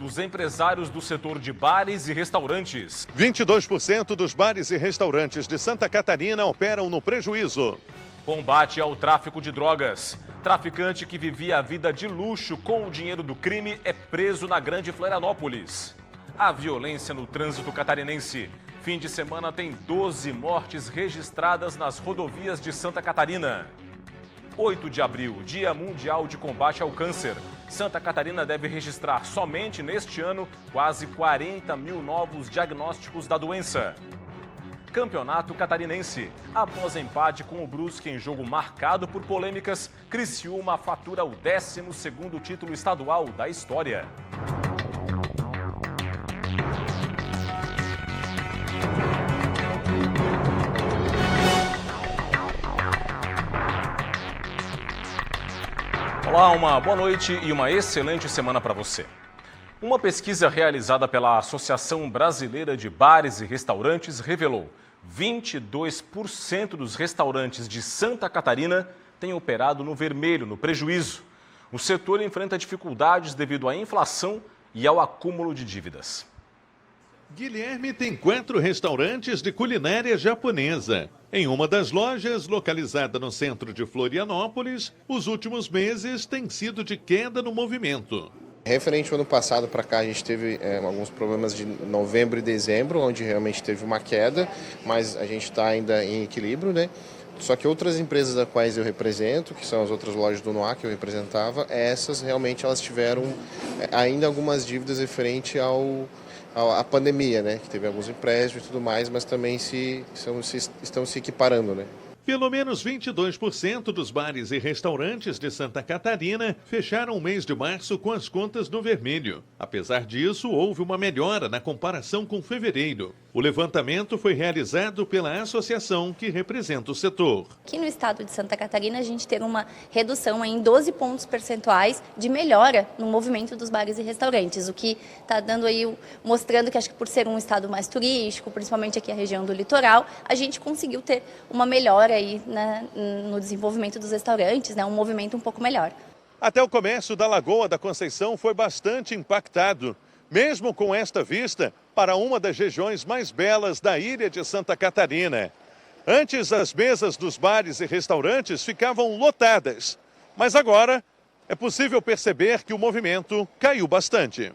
dos empresários do setor de bares e restaurantes. 22% dos bares e restaurantes de Santa Catarina operam no prejuízo. Combate ao tráfico de drogas. Traficante que vivia a vida de luxo com o dinheiro do crime é preso na Grande Florianópolis. A violência no trânsito catarinense. Fim de semana tem 12 mortes registradas nas rodovias de Santa Catarina. 8 de abril, Dia Mundial de Combate ao Câncer. Santa Catarina deve registrar somente neste ano quase 40 mil novos diagnósticos da doença. Campeonato Catarinense. Após empate com o Brusque em jogo marcado por polêmicas, Criciúma fatura o 12º título estadual da história. Olá, uma boa noite e uma excelente semana para você. Uma pesquisa realizada pela Associação Brasileira de Bares e Restaurantes revelou 22% dos restaurantes de Santa Catarina têm operado no vermelho, no prejuízo. O setor enfrenta dificuldades devido à inflação e ao acúmulo de dívidas. Guilherme tem 4 restaurantes de culinária japonesa. Em uma das lojas, localizada no centro de Florianópolis, os últimos meses têm sido de queda no movimento. Referente ao ano passado para cá, a gente teve alguns problemas de novembro e dezembro, onde realmente teve uma queda, mas a gente está ainda em equilíbrio, né? Só que outras empresas das quais eu represento, que são as outras lojas do Noah que eu representava, essas realmente elas tiveram ainda algumas dívidas referente à pandemia, né? Que teve alguns empréstimos e tudo mais, mas também estão se equiparando, né? Pelo menos 22% dos bares e restaurantes de Santa Catarina fecharam o mês de março com as contas no vermelho. Apesar disso, houve uma melhora na comparação com fevereiro. O levantamento foi realizado pela associação que representa o setor. Aqui no estado de Santa Catarina, a gente teve uma redução em 12 pontos percentuais de melhora no movimento dos bares e restaurantes, o que está dando aí, mostrando que acho que por ser um estado mais turístico, principalmente aqui a região do litoral, a gente conseguiu ter uma melhora aí no desenvolvimento dos restaurantes, né, um movimento um pouco melhor. Até o comércio da Lagoa da Conceição foi bastante impactado, mesmo com esta vista para uma das regiões mais belas da ilha de Santa Catarina. Antes, as mesas dos bares e restaurantes ficavam lotadas, mas agora é possível perceber que o movimento caiu bastante.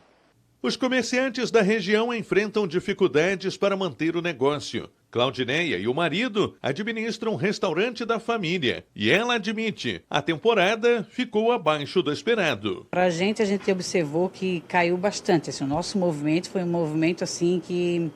Os comerciantes da região enfrentam dificuldades para manter o negócio. Claudineia e o marido administram um restaurante da família e ela admite, a temporada ficou abaixo do esperado. Para a gente observou que caiu bastante. O nosso movimento foi um movimento assim que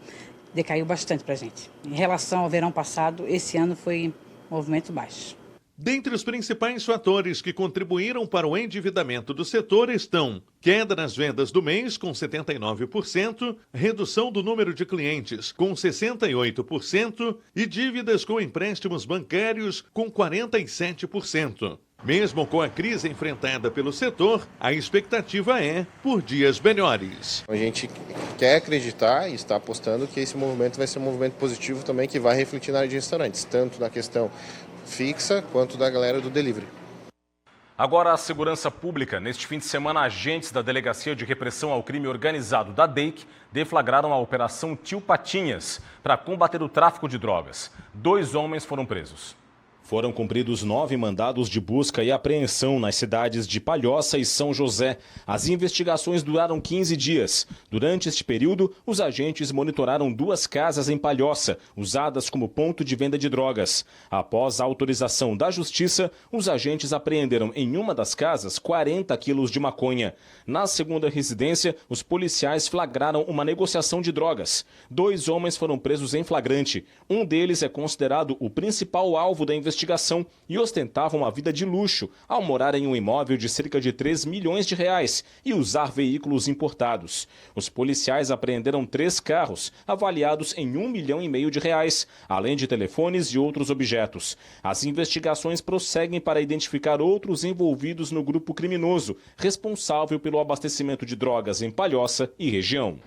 decaiu bastante para a gente. Em relação ao verão passado, esse ano foi um movimento baixo. Dentre os principais fatores que contribuíram para o endividamento do setor estão queda nas vendas do mês, com 79%, redução do número de clientes, com 68%, e dívidas com empréstimos bancários, com 47%. Mesmo com a crise enfrentada pelo setor, a expectativa é por dias melhores. A gente quer acreditar e está apostando que esse movimento vai ser um movimento positivo também, que vai refletir na área de restaurantes, tanto na questão fixa quanto da galera do delivery. Agora, a segurança pública. Neste fim de semana, agentes da Delegacia de Repressão ao Crime Organizado da DEIC deflagraram a Operação Tio Patinhas para combater o tráfico de drogas. 2 homens foram presos. Foram cumpridos 9 mandados de busca e apreensão nas cidades de Palhoça e São José. As investigações duraram 15 dias. Durante este período, os agentes monitoraram 2 casas em Palhoça, usadas como ponto de venda de drogas. Após a autorização da Justiça, os agentes apreenderam em uma das casas 40 quilos de maconha. Na segunda residência, os policiais flagraram uma negociação de drogas. 2 homens foram presos em flagrante. Um deles é considerado o principal alvo da investigação e ostentava uma vida de luxo ao morar em um imóvel de cerca de 3 milhões de reais e usar veículos importados. Os policiais apreenderam 3 carros avaliados em 1,5 milhão de reais, além de telefones e outros objetos. As investigações prosseguem para identificar outros envolvidos no grupo criminoso responsável pelo abastecimento de drogas em Palhoça e região.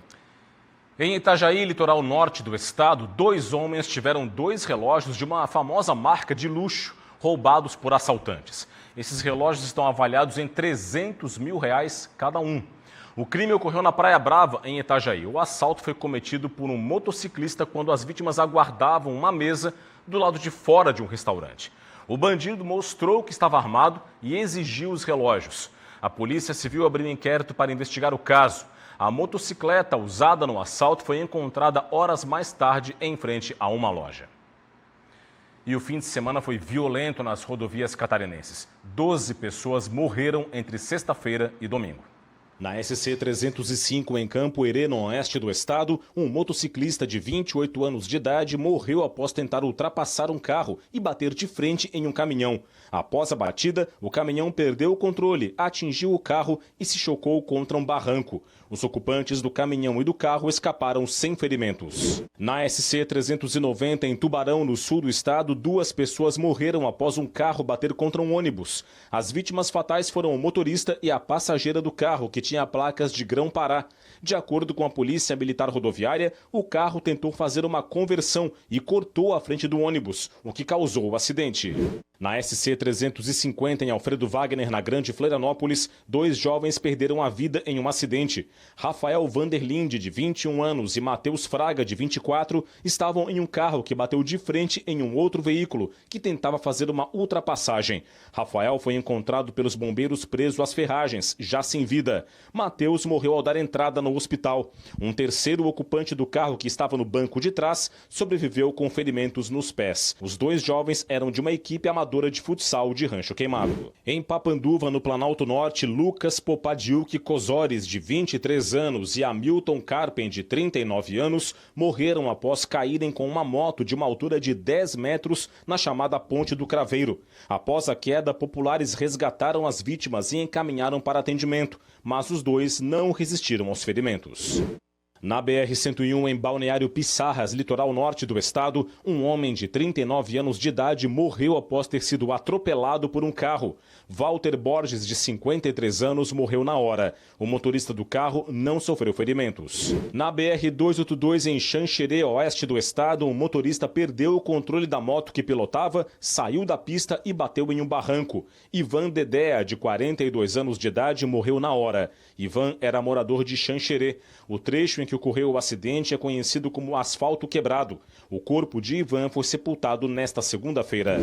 Em Itajaí, litoral norte do estado, 2 homens tiveram 2 relógios de uma famosa marca de luxo roubados por assaltantes. Esses relógios estão avaliados em R$ 300 mil cada um. O crime ocorreu na Praia Brava, em Itajaí. O assalto foi cometido por um motociclista quando as vítimas aguardavam uma mesa do lado de fora de um restaurante. O bandido mostrou que estava armado e exigiu os relógios. A Polícia Civil abriu inquérito para investigar o caso. A motocicleta usada no assalto foi encontrada horas mais tarde em frente a uma loja. E o fim de semana foi violento nas rodovias catarinenses. 12 pessoas morreram entre sexta-feira e domingo. Na SC 305, em Campo-Herê, no oeste do estado, um motociclista de 28 anos de idade morreu após tentar ultrapassar um carro e bater de frente em um caminhão. Após a batida, o caminhão perdeu o controle, atingiu o carro e se chocou contra um barranco. Os ocupantes do caminhão e do carro escaparam sem ferimentos. Na SC 390, em Tubarão, no sul do estado, 2 pessoas morreram após um carro bater contra um ônibus. As vítimas fatais foram o motorista e a passageira do carro, que tinha placas de Grão-Pará. De acordo com a Polícia Militar Rodoviária, o carro tentou fazer uma conversão e cortou a frente do ônibus, o que causou o acidente. Na SC 350, em Alfredo Wagner, na Grande Florianópolis, 2 jovens perderam a vida em um acidente. Rafael Vanderlinde, de 21 anos, e Matheus Fraga, de 24, estavam em um carro que bateu de frente em um outro veículo, que tentava fazer uma ultrapassagem. Rafael foi encontrado pelos bombeiros preso às ferragens, já sem vida. Matheus morreu ao dar entrada no hospital. Um terceiro ocupante do carro, que estava no banco de trás, sobreviveu com ferimentos nos pés. Os 2 jovens eram de uma equipe amadora de futsal de Rancho Queimado. Em Papanduva, no Planalto Norte, Lucas Popadiuk Cosores, de 23 anos, e Hamilton Carpen, de 39 anos, morreram após caírem com uma moto de uma altura de 10 metros na chamada Ponte do Craveiro. Após a queda, populares resgataram as vítimas e encaminharam para atendimento, mas os 2 não resistiram aos ferimentos. Na BR-101, em Balneário Pissarras, litoral norte do estado, um homem de 39 anos de idade morreu após ter sido atropelado por um carro. Walter Borges, de 53 anos, morreu na hora. O motorista do carro não sofreu ferimentos. Na BR-282, em Xanxerê, oeste do estado, um motorista perdeu o controle da moto que pilotava, saiu da pista e bateu em um barranco. Ivan Dedea, de 42 anos de idade, morreu na hora. Ivan era morador de Xanxerê. O trecho em que ocorreu o acidente é conhecido como asfalto quebrado. O corpo de Ivan foi sepultado nesta segunda-feira.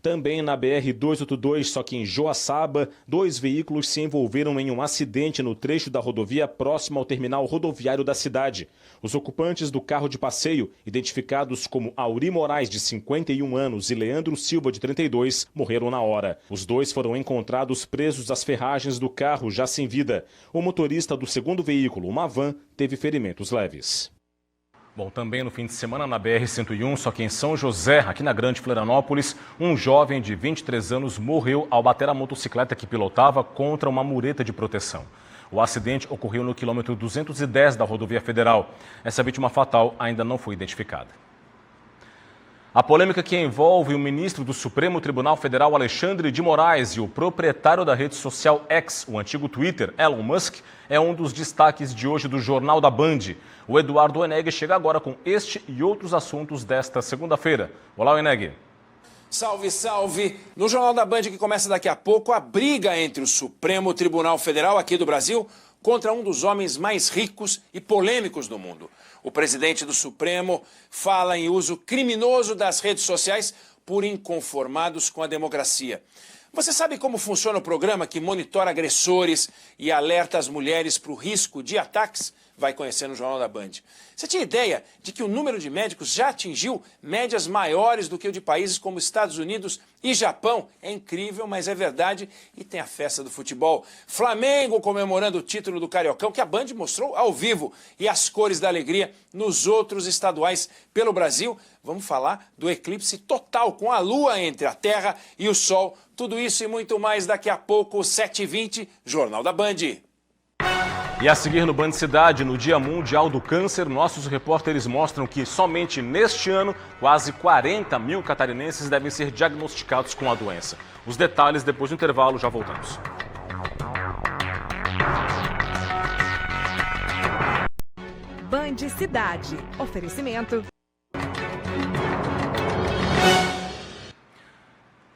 Também na BR-282, só que em Joaçaba, 2 veículos se envolveram em um acidente no trecho da rodovia próximo ao terminal rodoviário da cidade. Os ocupantes do carro de passeio, identificados como Auri Moraes, de 51 anos, e Leandro Silva, de 32, morreram na hora. Os 2 foram encontrados presos às ferragens do carro, já sem vida. O motorista do segundo veículo, uma van, teve ferimentos leves. Bom, também no fim de semana na BR-101, só que em São José, aqui na Grande Florianópolis, um jovem de 23 anos morreu ao bater a motocicleta que pilotava contra uma mureta de proteção. O acidente ocorreu no quilômetro 210 da rodovia federal. Essa vítima fatal ainda não foi identificada. A polêmica que envolve o ministro do Supremo Tribunal Federal, Alexandre de Moraes, e o proprietário da rede social X, o antigo Twitter, Elon Musk, é um dos destaques de hoje do Jornal da Band. O Eduardo Eneg chega agora com este e outros assuntos desta segunda-feira. Olá, Eneg. Salve, salve! No Jornal da Band, que começa daqui a pouco, a briga entre o Supremo Tribunal Federal aqui do Brasil contra um dos homens mais ricos e polêmicos do mundo. O presidente do Supremo fala em uso criminoso das redes sociais por inconformados com a democracia. Você sabe como funciona o programa que monitora agressores e alerta as mulheres para o risco de ataques? Vai conhecer no Jornal da Band. Você tinha ideia de que o número de médicos já atingiu médias maiores do que o de países como Estados Unidos e Japão? É incrível, mas é verdade. E tem a festa do futebol. Flamengo comemorando o título do Cariocão, que a Band mostrou ao vivo. E as cores da alegria nos outros estaduais pelo Brasil. Vamos falar do eclipse total, com a lua entre a Terra e o Sol. Tudo isso e muito mais daqui a pouco, 7h20, Jornal da Band. E a seguir no Band Cidade, no Dia Mundial do Câncer, nossos repórteres mostram que somente neste ano, quase 40 mil catarinenses devem ser diagnosticados com a doença. Os detalhes depois do intervalo, já voltamos. Band Cidade. Oferecimento.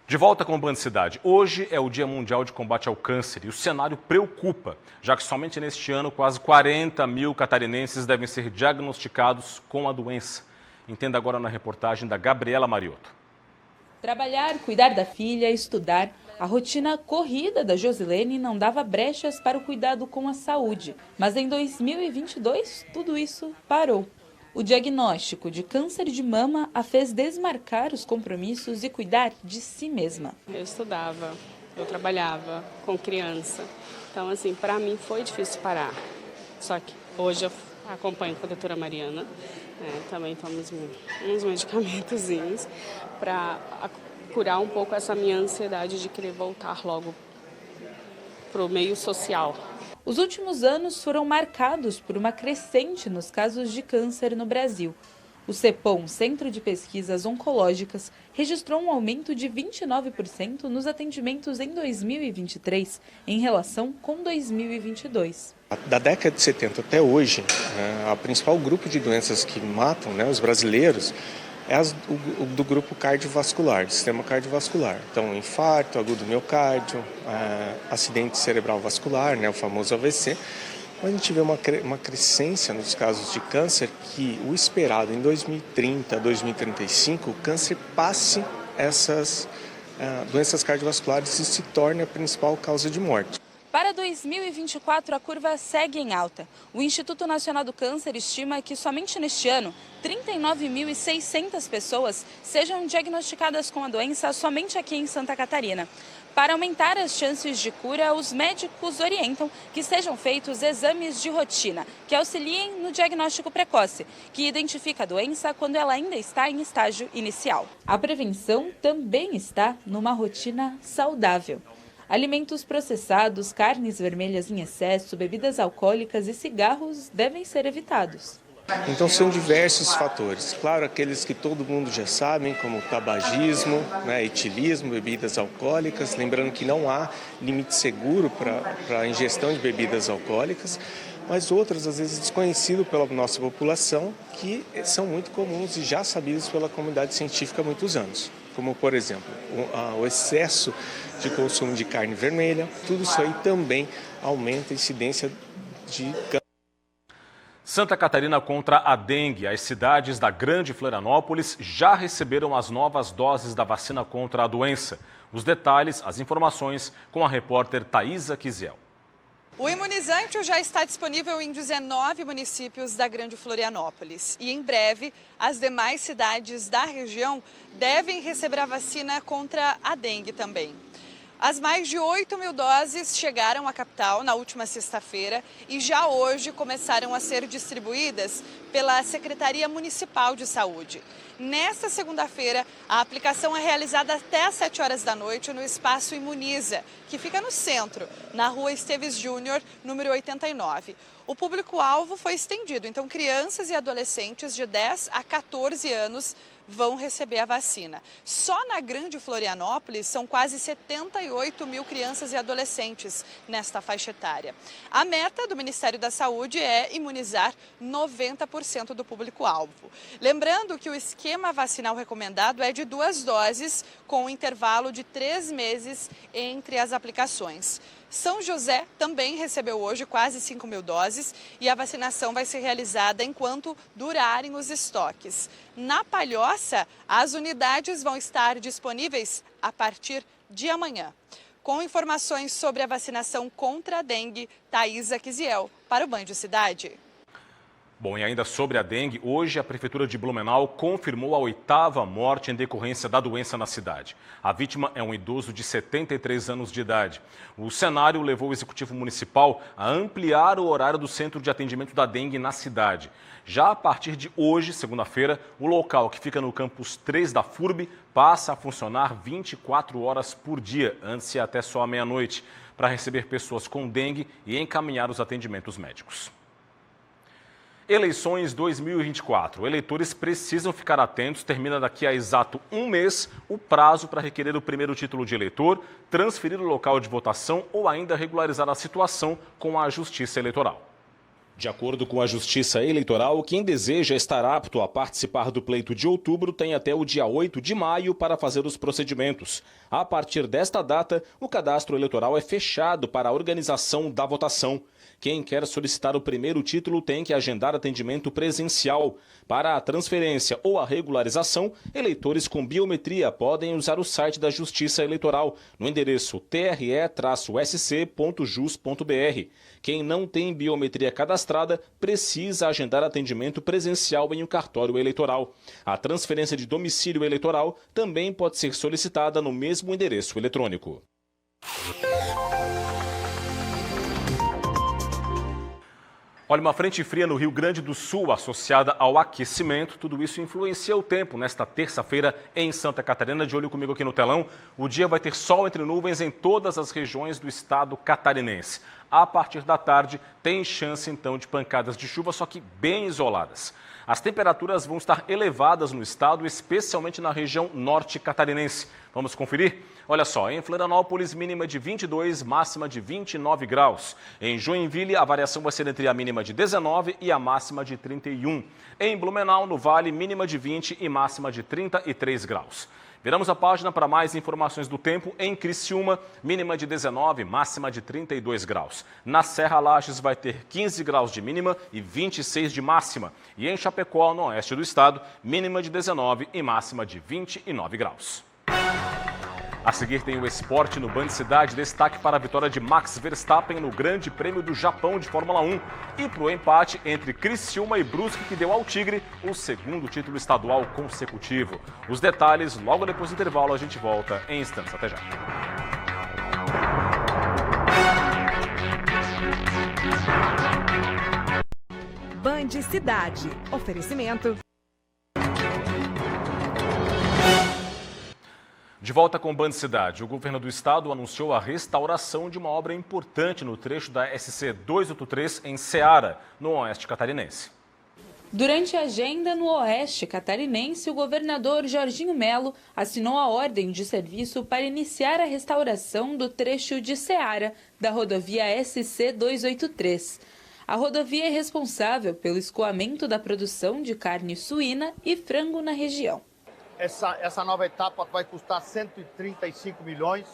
De De volta com o Band Cidade. Hoje é o Dia Mundial de Combate ao Câncer e o cenário preocupa, já que somente neste ano quase 40 mil catarinenses devem ser diagnosticados com a doença. Entenda agora na reportagem da Gabriela Mariotto. Trabalhar, cuidar da filha, estudar, a rotina corrida da Josilene não dava brechas para o cuidado com a saúde. Mas em 2022, tudo isso parou. O diagnóstico de câncer de mama a fez desmarcar os compromissos e cuidar de si mesma. Eu estudava, eu trabalhava com criança, então assim, para mim foi difícil parar. Só que hoje eu acompanho com a doutora Mariana, também tomo uns medicamentozinhos para curar um pouco essa minha ansiedade de querer voltar logo para o meio social. Os últimos anos foram marcados por uma crescente nos casos de câncer no Brasil. O CEPOM, Centro de Pesquisas Oncológicas, registrou um aumento de 29% nos atendimentos em 2023, em relação com 2022. Da década de 70 até hoje, o principal grupo de doenças que matam os brasileiros é o do grupo cardiovascular, do sistema cardiovascular. Então, infarto, agudo miocárdio, acidente cerebral vascular, o famoso AVC. Mas a gente vê uma crescência nos casos de câncer que o esperado em 2030, 2035, o câncer passe essas doenças cardiovasculares e se torne a principal causa de morte. Para 2024, a curva segue em alta. O Instituto Nacional do Câncer estima que somente neste ano, 39.600 pessoas sejam diagnosticadas com a doença somente aqui em Santa Catarina. Para aumentar as chances de cura, os médicos orientam que sejam feitos exames de rotina, que auxiliem no diagnóstico precoce, que identifica a doença quando ela ainda está em estágio inicial. A prevenção também está numa rotina saudável. Alimentos processados, carnes vermelhas em excesso, bebidas alcoólicas e cigarros devem ser evitados. Então são diversos fatores. Claro, aqueles que todo mundo já sabe, como tabagismo, etilismo, bebidas alcoólicas. Lembrando que não há limite seguro para a ingestão de bebidas alcoólicas, mas outras, às vezes, desconhecidas pela nossa população, que são muito comuns e já sabidos pela comunidade científica há muitos anos. Como, por exemplo, o excesso de consumo de carne vermelha, tudo isso aí também aumenta a incidência de câncer. Santa Catarina contra a dengue. As cidades da Grande Florianópolis já receberam as novas doses da vacina contra a doença. Os detalhes, as informações com a repórter Thaisa Kisiel. O imunizante já está disponível em 19 municípios da Grande Florianópolis e em breve as demais cidades da região devem receber a vacina contra a dengue também. As mais de 8 mil doses chegaram à capital na última sexta-feira e já hoje começaram a ser distribuídas pela Secretaria Municipal de Saúde. Nesta segunda-feira, a aplicação é realizada até às 7 horas da noite no Espaço Imuniza, que fica no centro, na Rua Esteves Júnior, número 89. O público-alvo foi estendido, então crianças e adolescentes de 10 a 14 anos vão receber a vacina. Só na Grande Florianópolis são quase 78 mil crianças e adolescentes nesta faixa etária. A meta do Ministério da Saúde é imunizar 90% do público-alvo. Lembrando que o esquema vacinal recomendado é de 2 doses, com um intervalo de 3 meses entre as aplicações. São José também recebeu hoje quase 5 mil doses e a vacinação vai ser realizada enquanto durarem os estoques. Na Palhoça, as unidades vão estar disponíveis a partir de amanhã. Com informações sobre a vacinação contra a dengue, Thaisa Kisiel, para o Band Cidade. Bom, e ainda sobre a dengue, hoje a Prefeitura de Blumenau confirmou a 8ª morte em decorrência da doença na cidade. A vítima é um idoso de 73 anos de idade. O cenário levou o Executivo Municipal a ampliar o horário do centro de atendimento da dengue na cidade. Já a partir de hoje, segunda-feira, o local que fica no campus 3 da FURB passa a funcionar 24 horas por dia, antes e até só à meia-noite, para receber pessoas com dengue e encaminhar os atendimentos médicos. Eleições 2024. Eleitores precisam ficar atentos. Termina daqui a exato um mês o prazo para requerer o primeiro título de eleitor, transferir o local de votação ou ainda regularizar a situação com a Justiça Eleitoral. De acordo com a Justiça Eleitoral, quem deseja estar apto a participar do pleito de outubro tem até o dia 8 de maio para fazer os procedimentos. A partir desta data, o cadastro eleitoral é fechado para a organização da votação. Quem quer solicitar o primeiro título tem que agendar atendimento presencial. Para a transferência ou a regularização, eleitores com biometria podem usar o site da Justiça Eleitoral no endereço tre-sc.jus.br. Quem não tem biometria cadastrada precisa agendar atendimento presencial em um cartório eleitoral. A transferência de domicílio eleitoral também pode ser solicitada no mesmo endereço eletrônico. Olha, uma frente fria no Rio Grande do Sul associada ao aquecimento, tudo isso influencia o tempo nesta terça-feira em Santa Catarina. De olho comigo aqui no telão, o dia vai ter sol entre nuvens em todas as regiões do estado catarinense. A partir da tarde tem chance então de pancadas de chuva, só que bem isoladas. As temperaturas vão estar elevadas no estado, especialmente na região norte catarinense. Vamos conferir? Olha só, em Florianópolis, mínima de 22, máxima de 29 graus. Em Joinville, a variação vai ser entre a mínima de 19 e a máxima de 31. Em Blumenau, no Vale, mínima de 20 e máxima de 33 graus. Viramos a página para mais informações do tempo. Em Criciúma, mínima de 19, máxima de 32 graus. Na Serra Lages vai ter 15 graus de mínima e 26 de máxima. E em Chapecó, no oeste do estado, mínima de 19 e máxima de 29 graus. A seguir tem o esporte no Band Cidade, destaque para a vitória de Max Verstappen no Grande Prêmio do Japão de Fórmula 1 e para o empate entre Criciúma e Brusque, que deu ao Tigre o segundo título estadual consecutivo. Os detalhes, logo depois do intervalo, a gente volta em instantes. Até já. Band Cidade. Oferecimento. De volta com o Band Cidade, o governo do estado anunciou a restauração de uma obra importante no trecho da SC 283 em Ceará, no oeste catarinense. Durante a agenda no oeste catarinense, o governador Jorginho Melo assinou a ordem de serviço para iniciar a restauração do trecho de Ceará da rodovia SC 283. A rodovia é responsável pelo escoamento da produção de carne suína e frango na região. Essa nova etapa vai custar 135 milhões.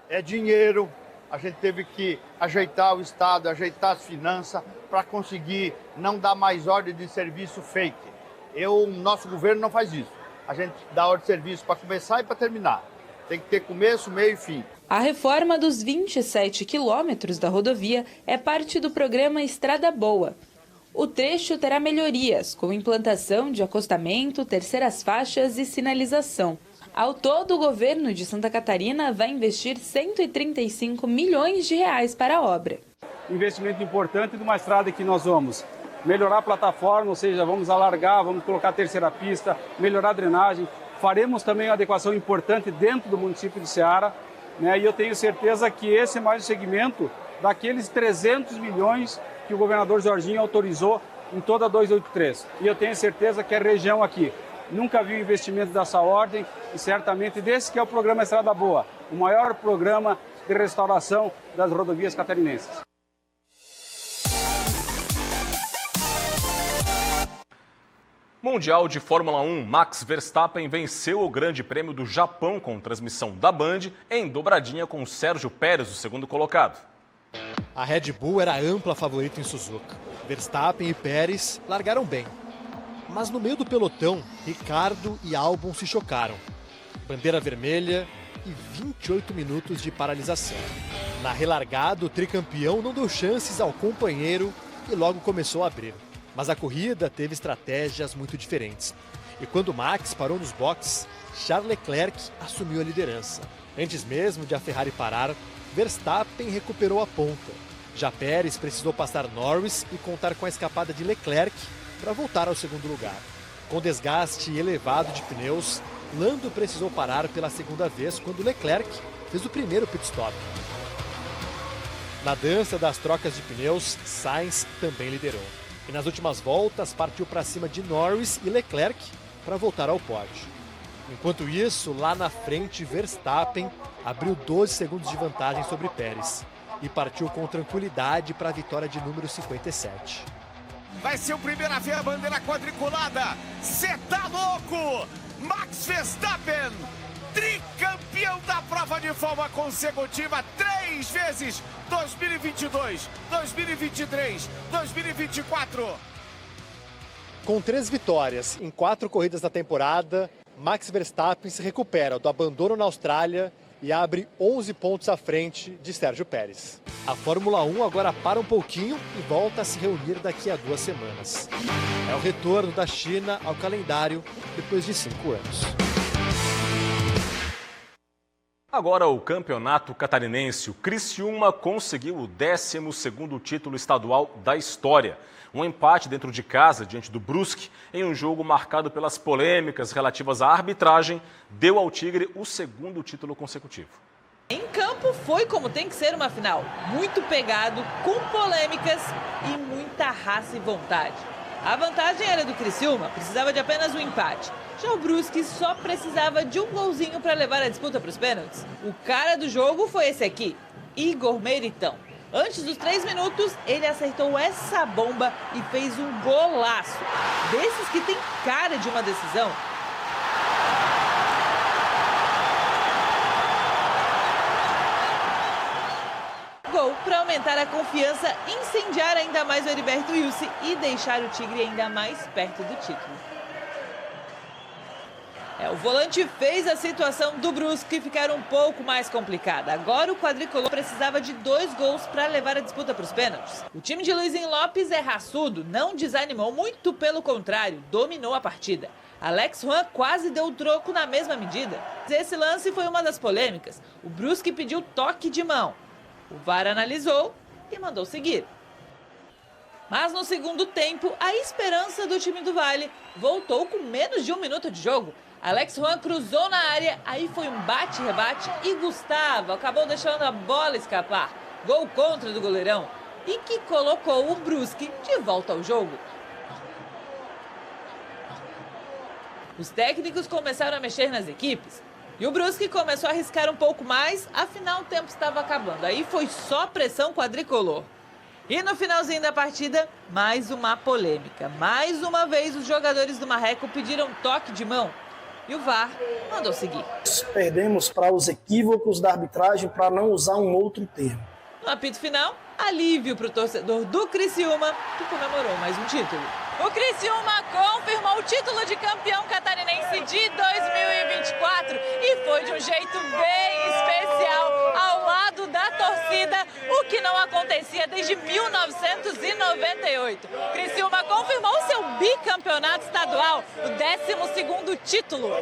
É dinheiro, a gente teve que ajeitar o Estado, ajeitar as finanças para conseguir não dar mais ordem de serviço fake. Nosso governo não faz isso. A gente dá ordem de serviço para começar e para terminar. Tem que ter começo, meio e fim. A reforma dos 27 quilômetros da rodovia é parte do programa Estrada Boa. O trecho terá melhorias, com implantação de acostamento, terceiras faixas e sinalização. Ao todo, o governo de Santa Catarina vai investir 135 milhões de reais para a obra. Investimento importante de uma estrada que nós vamos melhorar a plataforma, ou seja, vamos alargar, vamos colocar a terceira pista, melhorar a drenagem. Faremos também uma adequação importante dentro do município de Ceará, né? E eu tenho certeza que esse é mais um segmento daqueles 300 milhões que o governador Jorginho autorizou em toda a 283. E eu tenho certeza que a região aqui nunca viu investimento dessa ordem e certamente desse que é o programa Estrada Boa, o maior programa de restauração das rodovias catarinenses. Mundial de Fórmula 1, Max Verstappen venceu o Grande Prêmio do Japão com transmissão da Band em dobradinha com Sérgio Pérez, o segundo colocado. A Red Bull era ampla favorita em Suzuka. Verstappen e Pérez largaram bem. Mas no meio do pelotão, Ricciardo e Albon se chocaram. Bandeira vermelha e 28 minutos de paralisação. Na relargada, o tricampeão não deu chances ao companheiro e logo começou a abrir. Mas a corrida teve estratégias muito diferentes. E quando Max parou nos boxes, Charles Leclerc assumiu a liderança. Antes mesmo de a Ferrari parar, Verstappen recuperou a ponta. Já Pérez precisou passar Norris e contar com a escapada de Leclerc para voltar ao segundo lugar. Com desgaste elevado de pneus, Lando precisou parar pela segunda vez quando Leclerc fez o primeiro pit stop. Na dança das trocas de pneus, Sainz também liderou. E nas últimas voltas partiu para cima de Norris e Leclerc para voltar ao pódio. Enquanto isso, lá na frente, Verstappen abriu 12 segundos de vantagem sobre Pérez. e partiu com tranquilidade para a vitória de número 57. Vai ser o primeiro a ver a bandeira quadriculada. Cê tá louco? Max Verstappen, tricampeão da prova de forma consecutiva 3 vezes, 2022, 2023, 2024. Com 3 vitórias em 4 corridas da temporada, Max Verstappen se recupera do abandono na Austrália e abre 11 pontos à frente de Sérgio Pérez. A Fórmula 1 agora para um pouquinho e volta a se reunir daqui a 2 semanas. É o retorno da China ao calendário depois de 5 anos. Agora o campeonato catarinense. O Criciúma conseguiu o 12º título estadual da história. Um empate dentro de casa, diante do Brusque, em um jogo marcado pelas polêmicas relativas à arbitragem, deu ao Tigre o 2º título consecutivo. Em campo foi como tem que ser uma final. Muito pegado, com polêmicas e muita raça e vontade. A vantagem era do Criciúma, precisava de apenas um empate. Já o Brusque só precisava de um golzinho para levar a disputa para os pênaltis. O cara do jogo foi esse aqui, Igor Meritão. Antes dos 3 minutos, ele acertou essa bomba e fez um golaço. Desses que tem cara de uma decisão. Gol para aumentar a confiança, incendiar ainda mais o Heriberto Wilson e deixar o Tigre ainda mais perto do título. O volante fez a situação do Brusque ficar um pouco mais complicada. Agora o quadricolor precisava de 2 gols para levar a disputa para os pênaltis. O time de Luizinho Lopes é raçudo, não desanimou, muito pelo contrário, dominou a partida. Alex Juan quase deu o troco na mesma medida. Esse lance foi uma das polêmicas. O Brusque pediu toque de mão. O VAR analisou e mandou seguir. Mas no segundo tempo, a esperança do time do Vale voltou com menos de 1 minuto de jogo. Alex Juan cruzou na área, aí foi um bate-rebate e Gustavo acabou deixando a bola escapar. Gol contra do goleirão e que colocou o Brusque de volta ao jogo. Os técnicos começaram a mexer nas equipes e o Brusque começou a arriscar um pouco mais, afinal o tempo estava acabando. Aí foi só pressão quadricolor. E no finalzinho da partida, mais uma polêmica. Mais uma vez os jogadores do Marreco pediram toque de mão. E o VAR mandou seguir. Perdemos para os equívocos da arbitragem, para não usar um outro termo. No apito final, alívio para o torcedor do Criciúma, que comemorou mais um título. O Criciúma confirmou o título de campeão catarinense de 2024 e foi de um jeito bem especial, ao lado da torcida, o que não acontecia desde 1998. Criciúma confirmou seu bicampeonato estadual, o 12º título.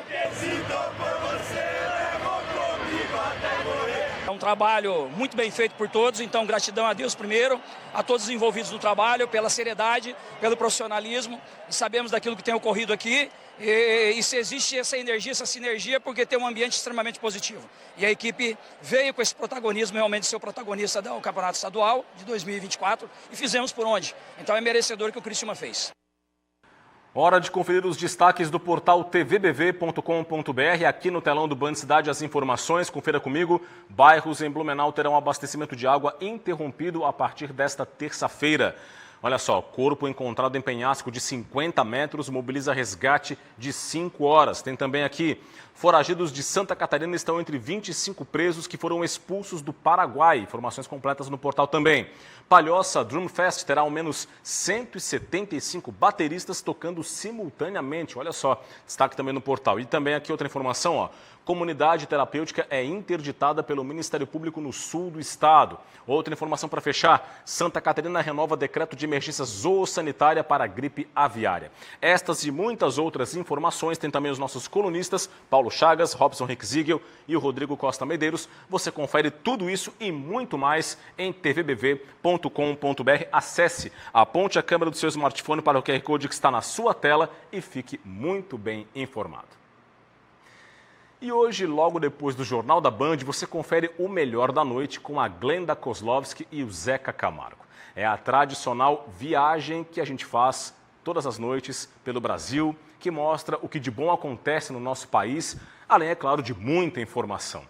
É um trabalho muito bem feito por todos, então gratidão a Deus primeiro, a todos os envolvidos no trabalho, pela seriedade, pelo profissionalismo. Sabemos daquilo que tem ocorrido aqui e se existe essa energia, essa sinergia, porque tem um ambiente extremamente positivo. E a equipe veio com esse protagonismo, realmente ser o protagonista do Campeonato Estadual de 2024 e fizemos por onde. Então é merecedor o que o Criciúma fez. Hora de conferir os destaques do portal tvbv.com.br. Aqui no telão do Band Cidade as informações. Confira comigo. Bairros em Blumenau terão abastecimento de água interrompido a partir desta terça-feira. Olha só, corpo encontrado em penhasco de 50 metros mobiliza resgate de 5 horas. Tem também aqui, foragidos de Santa Catarina estão entre 25 presos que foram expulsos do Paraguai. Informações completas no portal também. Palhoça Drum Fest terá ao menos 175 bateristas tocando simultaneamente. Olha só, destaque também no portal. E também aqui outra informação, ó. Comunidade terapêutica é interditada pelo Ministério Público no sul do estado. Outra informação para fechar, Santa Catarina renova decreto de emergência zoossanitária para a gripe aviária. Estas e muitas outras informações tem também os nossos colunistas, Paulo Chagas, Robson Rickzigel e o Rodrigo Costa Medeiros. Você confere tudo isso e muito mais em tvbv.com.br. Acesse, aponte a câmera do seu smartphone para o QR Code que está na sua tela e fique muito bem informado. E hoje, logo depois do Jornal da Band, você confere o melhor da noite com a Glenda Kozlovski e o Zeca Camargo. É a tradicional viagem que a gente faz todas as noites pelo Brasil, que mostra o que de bom acontece no nosso país, além, é claro, de muita informação.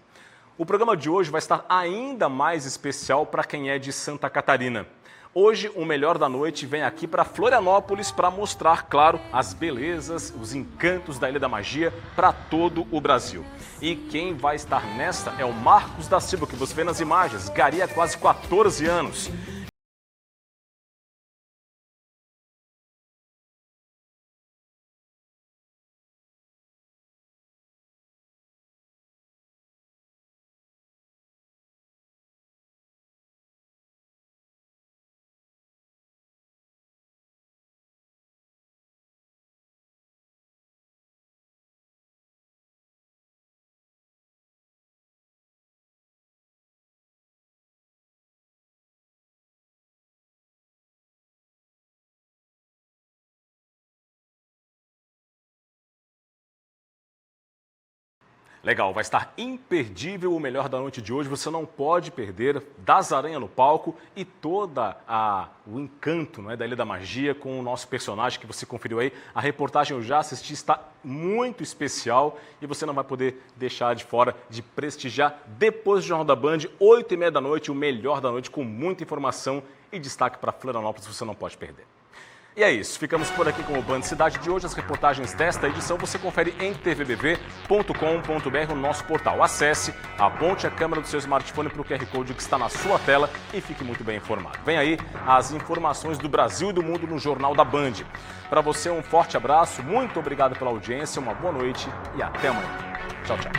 O programa de hoje vai estar ainda mais especial para quem é de Santa Catarina. Hoje, o Melhor da Noite vem aqui para Florianópolis para mostrar, claro, as belezas, os encantos da Ilha da Magia para todo o Brasil. E quem vai estar nesta é o Marcos da Silva, que você vê nas imagens, gari há quase 14 anos. Legal, vai estar imperdível o Melhor da Noite de hoje, você não pode perder Das Aranha no palco e toda o encanto, né, da Ilha da Magia com o nosso personagem que você conferiu aí. A reportagem eu já assisti, está muito especial e você não vai poder deixar de fora de prestigiar depois do Jornal da Band, 8h30 da noite, o Melhor da Noite com muita informação e destaque para Florianópolis, você não pode perder. E é isso, ficamos por aqui com o Band Cidade de hoje. As reportagens desta edição você confere em tvbb.com.br, o nosso portal. Acesse, aponte a câmera do seu smartphone para o QR Code que está na sua tela e fique muito bem informado. Vem aí as informações do Brasil e do mundo no Jornal da Band. Para você um forte abraço, muito obrigado pela audiência, uma boa noite e até amanhã. Tchau, tchau.